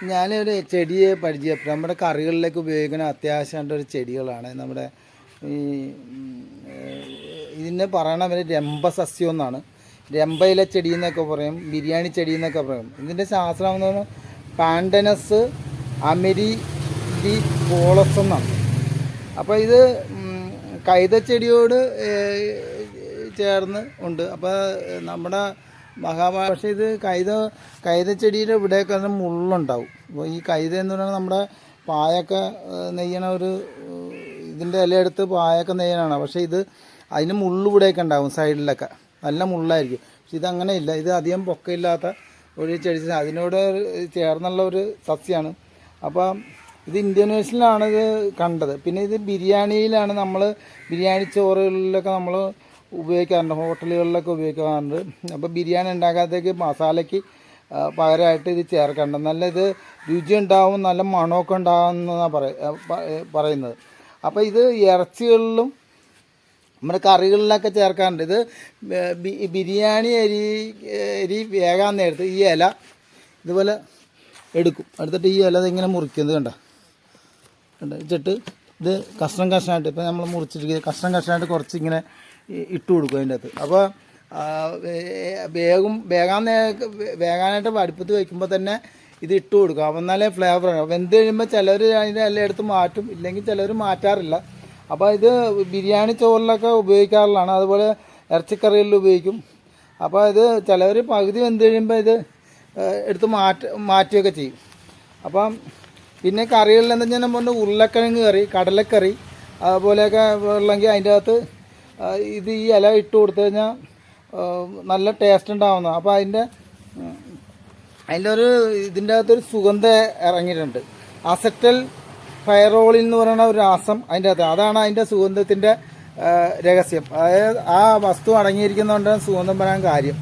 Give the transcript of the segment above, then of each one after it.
ഞാനൊരു ചെടിയെ പരിചയപ്പെട്ടു. നമ്മുടെ കറികളിലേക്ക് ഉപയോഗിക്കുന്ന അത്യാവശ്യമായിട്ട് ഒരു ചെടികളാണ് നമ്മുടെ ഈ ഇതിനെ പറയണവർ രംഭസസ്യം എന്നാണ്. രംഭയിലെ ചെടി എന്നൊക്കെ പറയും, ബിരിയാണി ചെടി എന്നൊക്കെ പറയും. ഇതിൻ്റെ ശാസ്ത്രം എന്ന് പറഞ്ഞാൽ പാൻഡനസ് അമെരിഡി പോളസ് എന്നാണ്. അപ്പോൾ ഇത് കൈതച്ചെടിയോട് ചേർന്ന് ഉണ്ട്. അപ്പോൾ നമ്മുടെ പക്ഷേ ഇത് കൈതച്ചെടിയുടെ ഇവിടെയൊക്കെ മുള്ളുണ്ടാവും. അപ്പോൾ ഈ കൈത എന്ന് പറയുന്നത് നമ്മുടെ പായൊക്കെ നെയ്യണ ഒരു ഇതിൻ്റെ ഇലയെടുത്ത് പായൊക്കെ നെയ്യണതാണ്. പക്ഷേ ഇത് അതിന് മുള്ളു ഇവിടെയൊക്കെ ഉണ്ടാവും, സൈഡിലൊക്കെ നല്ല മുള്ളായിരിക്കും. പക്ഷെ ഇതങ്ങനെ ഇല്ല. ഇത് അധികം പൊക്കമില്ലാത്ത ഒരു ചെടി, അതിനോട് ചേർന്നുള്ള ഒരു സസ്യമാണ്. അപ്പോൾ ഇത് ഇന്തോനേഷ്യയിലാണ് ഇത് കണ്ടത്. പിന്നെ ഇത് ബിരിയാണിയിലാണ്, നമ്മൾ ബിരിയാണി ചോറുകളിലൊക്കെ നമ്മൾ ഉപയോഗിക്കാറുണ്ട്, ഹോട്ടലുകളിലൊക്കെ ഉപയോഗിക്കാറുണ്ട്. അപ്പോൾ ബിരിയാണി ഉണ്ടാക്കാത്തേക്ക് മസാലയ്ക്ക് പകരമായിട്ട് ഇത് ചേർക്കാറുണ്ട്. നല്ല ഇത് രുചി ഉണ്ടാവും, നല്ല മണമൊക്കെ ഉണ്ടാകുമെന്നാണ് പറയുന്നത്. അപ്പോൾ ഇത് ഇറച്ചികളിലും നമ്മുടെ കറികളിലൊക്കെ ചേർക്കാറുണ്ട്. ഇത് ബിരിയാണി അരി വേകാൻ നേരത്ത് ഈ ഇല ഇതുപോലെ എടുത്തിട്ട് ഈ ഇല ഇങ്ങനെ മുറിക്കുന്നത് വെച്ചിട്ട് ഇത് കഷ്ണം കഷ്ണമായിട്ട്, ഇപ്പോൾ നമ്മൾ മുറിച്ചിരിക്കുന്നത് കഷ്ണം കഷ്ണമായിട്ട് കുറച്ച് ഇങ്ങനെ ഇട്ട് കൊടുക്കും അതിൻ്റെ അകത്ത്. അപ്പോൾ വേകാനായിട്ട് അടുപ്പത്ത് വയ്ക്കുമ്പോൾ തന്നെ ഇത് ഇട്ട് കൊടുക്കും. അപ്പം എന്നാലേ ഫ്ലേവറാണ്. വെന്ത് കഴിയുമ്പോൾ ചിലർ അതിൻ്റെ എല്ലാം എടുത്ത് മാറ്റും, ഇല്ലെങ്കിൽ ചിലർ മാറ്റാറില്ല. അപ്പോൾ ഇത് ബിരിയാണി ചോറിലൊക്കെ ഉപയോഗിക്കാറുള്ളതാണ്, അതുപോലെ ഇറച്ചിക്കറികളിൽ ഉപയോഗിക്കും. അപ്പോൾ ഇത് ചിലവർ പകുതി വെന്ത് കഴിയുമ്പോൾ ഇത് എടുത്ത് മാറ്റുകയൊക്കെ ചെയ്യും. അപ്പം പിന്നെ കറികളിൽ എന്താ ഞാൻ പറഞ്ഞ ഉരുളക്കിഴങ്ങ് കറി, കടലക്കറി അതുപോലെയൊക്കെ ഉള്ളെങ്കിൽ അതിൻ്റെ അകത്ത് ഇത് ഈ ഇല ഇട്ട് കൊടുത്തു കഴിഞ്ഞാൽ നല്ല ടേസ്റ്റ് ഉണ്ടാവുന്ന. അപ്പോൾ അതിൻ്റെ ഒരു ഇതിൻ്റെ അകത്തൊരു സുഗന്ധം ഇറങ്ങിയിട്ടുണ്ട്. അസറ്റൽ ഫയറോളിൻ എന്ന് പറയുന്ന ഒരു രാസം അതിൻ്റെ അകത്ത്, അതാണ് അതിൻ്റെ സുഗന്ധത്തിൻ്റെ രഹസ്യം. അതായത് ആ വസ്തു അടങ്ങിയിരിക്കുന്നതുകൊണ്ടാണ് സുഗന്ധം വരാൻ കാര്യം.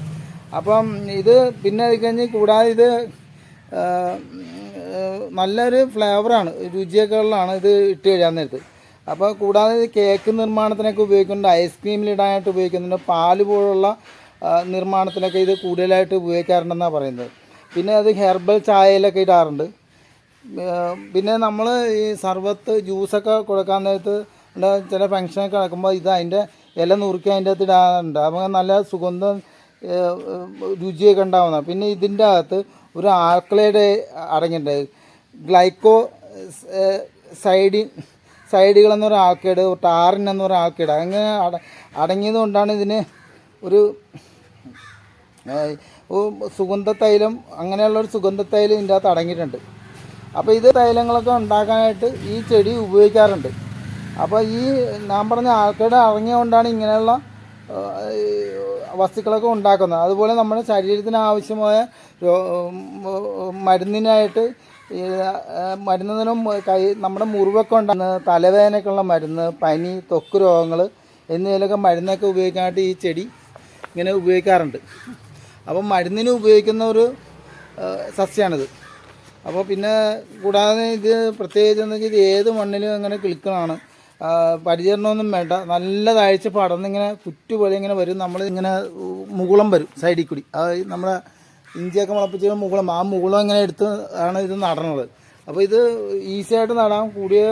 അപ്പം ഇത് പിന്നെ അത് കഴിഞ്ഞ് കൂടാതെ ഇത് നല്ലൊരു ഫ്ലേവറാണ്, രുചിയൊക്കെ ഉള്ളതാണ് ഇത് ഇട്ട് കഴിയാൻ നേരത്ത്. അപ്പോൾ കൂടാതെ കേക്ക് നിർമ്മാണത്തിനൊക്കെ ഉപയോഗിക്കുന്നുണ്ട്, ഐസ്ക്രീമിലിടാനായിട്ട് ഉപയോഗിക്കുന്നുണ്ട്, പാല് പോലുള്ള നിർമ്മാണത്തിനൊക്കെ ഇത് കൂടുതലായിട്ട് ഉപയോഗിക്കാറുണ്ടെന്നാണ് പറയുന്നത്. പിന്നെ അത് ഹെർബൽ ചായയിലൊക്കെ ഇടാറുണ്ട്. പിന്നെ നമ്മൾ ഈ സർബത്ത് ജ്യൂസൊക്കെ കൊടുക്കാൻ നേരത്ത് ചില ഫങ്ഷനൊക്കെ നടക്കുമ്പോൾ ഇത് അതിൻ്റെ ഇല നുറുക്കി അതിൻ്റെ അകത്ത് ഇടാറുണ്ട്. അപ്പോൾ നല്ല സുഗന്ധം രുചിയൊക്കെ ഉണ്ടാവുന്ന. പിന്നെ ഇതിൻ്റെ അകത്ത് ഒരു ആൽക്കലൈഡ് അടങ്ങിയിട്ടുണ്ട്, ഗ്ലൈക്കോ സൈഡുകൾ എന്നൊരു ആൽക്കൈഡ്, ടാറിൻ എന്നൊരു ആൽക്കൈഡ് അങ്ങനെ അടങ്ങിയത് കൊണ്ടാണ് ഇതിന് ഒരു സുഗന്ധ തൈലം, അങ്ങനെയുള്ളൊരു സുഗന്ധ തൈലം ഇതിൻ്റെ അകത്ത് അടങ്ങിയിട്ടുണ്ട്. അപ്പോൾ ഇത് തൈലങ്ങളൊക്കെ ഉണ്ടാക്കാനായിട്ട് ഈ ചെടി ഉപയോഗിക്കാറുണ്ട്. അപ്പോൾ ഈ ഞാൻ പറഞ്ഞ ആൽക്കൈഡ് അടങ്ങിയതുകൊണ്ടാണ് ഇങ്ങനെയുള്ള വസ്തുക്കളൊക്കെ ഉണ്ടാക്കുന്നത്. അതുപോലെ നമ്മുടെ ശരീരത്തിന് ആവശ്യമായ മരുന്നിനായിട്ട് മരുന്നിനും നമ്മുടെ മുറിവൊക്കെ ഉണ്ടാകുന്ന തലവേദനയ്ക്കുള്ള മരുന്ന്, പനി, ത്വക്ക് രോഗങ്ങൾ എന്നിവയിലൊക്കെ മരുന്നൊക്കെ ഉപയോഗിക്കാനായിട്ട് ഈ ചെടി ഇങ്ങനെ ഉപയോഗിക്കാറുണ്ട്. അപ്പം മരുന്നിന് ഉപയോഗിക്കുന്ന ഒരു സസ്യമാണിത്. അപ്പോൾ പിന്നെ കൂടാതെ ഇത് പ്രത്യേകിച്ച് എന്തെങ്കിൽ ഇത് ഏത് മണ്ണിലും അങ്ങനെ കിളിക്കണതാണ്, പരിചരണമൊന്നും വേണ്ട. നല്ല താഴ്ച പടർന്നിങ്ങനെ കുറ്റുപോലെ ഇങ്ങനെ വരും. നമ്മൾ ഇങ്ങനെ മുകുളം വരും സൈഡിൽ കൂടി, നമ്മുടെ ഇഞ്ചിയൊക്കെ മുളപ്പിച്ച് മുകുളം, ആ മുകുളം ഇങ്ങനെ എടുത്ത് ആണ് ഇത് നടണത്. അപ്പോൾ ഇത് ഈസിയായിട്ട് നടാം, കൂടിയ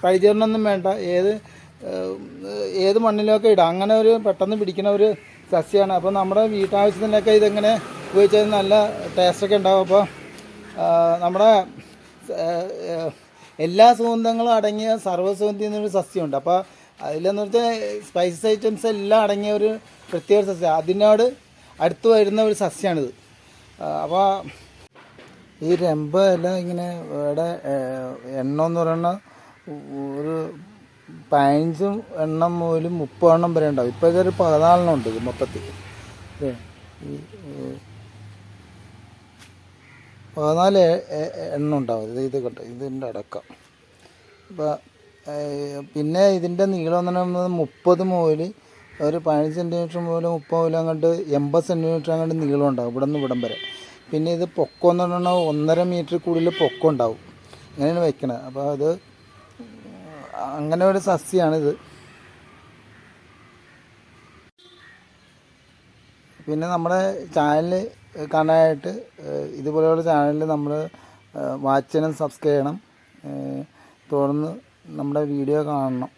പരിചരണമൊന്നും വേണ്ട, ഏത് മണ്ണിലൊക്കെ ഇടാം. അങ്ങനെ ഒരു പെട്ടെന്ന് പിടിക്കുന്ന ഒരു സസ്യമാണ്. അപ്പോൾ നമ്മുടെ വീട്ടാവശ്യത്തിനൊക്കെ ഇതെങ്ങനെ ഉപയോഗിച്ചാൽ നല്ല ടേസ്റ്റൊക്കെ ഉണ്ടാവും. അപ്പോൾ നമ്മുടെ എല്ലാ സുഗന്ധങ്ങളും അടങ്ങിയ സർവ്വസുഗന്ധി എന്നൊരു സസ്യമുണ്ട്. അപ്പോൾ അതിലെന്ന് വെച്ചാൽ സ്പൈസസ് ഐറ്റംസ് എല്ലാം അടങ്ങിയ ഒരു പ്രത്യേക സസ്യം, അതിനോട് അടുത്ത് വരുന്ന ഒരു സസ്യമാണിത്. അപ്പോൾ ഈ രംഭ എല്ലാം ഇങ്ങനെ ഇവിടെ എണ്ണം എന്ന് പറയുന്ന ഒരു 15 എണ്ണം മുതൽ 30 എണ്ണം വരെ ഉണ്ടാവും. ഇപ്പോൾ ഇതൊരു 14 എണ്ണം ഉണ്ട് ഇത് മൊത്തത്തിൽ. ഈ 14 എണ്ണം ഉണ്ടാവും ഇത് കണ്ടോ, ഇതിൻ്റെ അടക്കം. അപ്പോൾ പിന്നെ ഇതിൻ്റെ നീളം എന്ന് പറയുന്നത് 30 മുതൽ ഒരു 15 സെൻറ്റിമീറ്റർ മുതൽ 30 മുതൽ അങ്ങോട്ട് 80 സെൻറ്റിമീറ്റർ അങ്ങോട്ട് നീളം ഉണ്ടാവും, ഇവിടെ നിന്ന് ഇവിടം വരെ. പിന്നെ ഇത് പൊക്കം എന്ന് പറഞ്ഞാൽ 1.5 മീറ്റർ കൂടുതൽ പൊക്കം ഉണ്ടാവും, അങ്ങനെയാണ് വയ്ക്കണത്. അപ്പോൾ അത് അങ്ങനെ ഒരു സസ്യമാണിത്. പിന്നെ നമ്മുടെ ചാനൽ കാണാനായിട്ട് ഇതുപോലെയുള്ള ചാനലിൽ നമ്മൾ വാച്ച് ചെയ്യണം, സബ്സ്ക്രൈബ് ചെയ്യണം, തുടർന്ന് നമ്മുടെ വീഡിയോ കാണണം.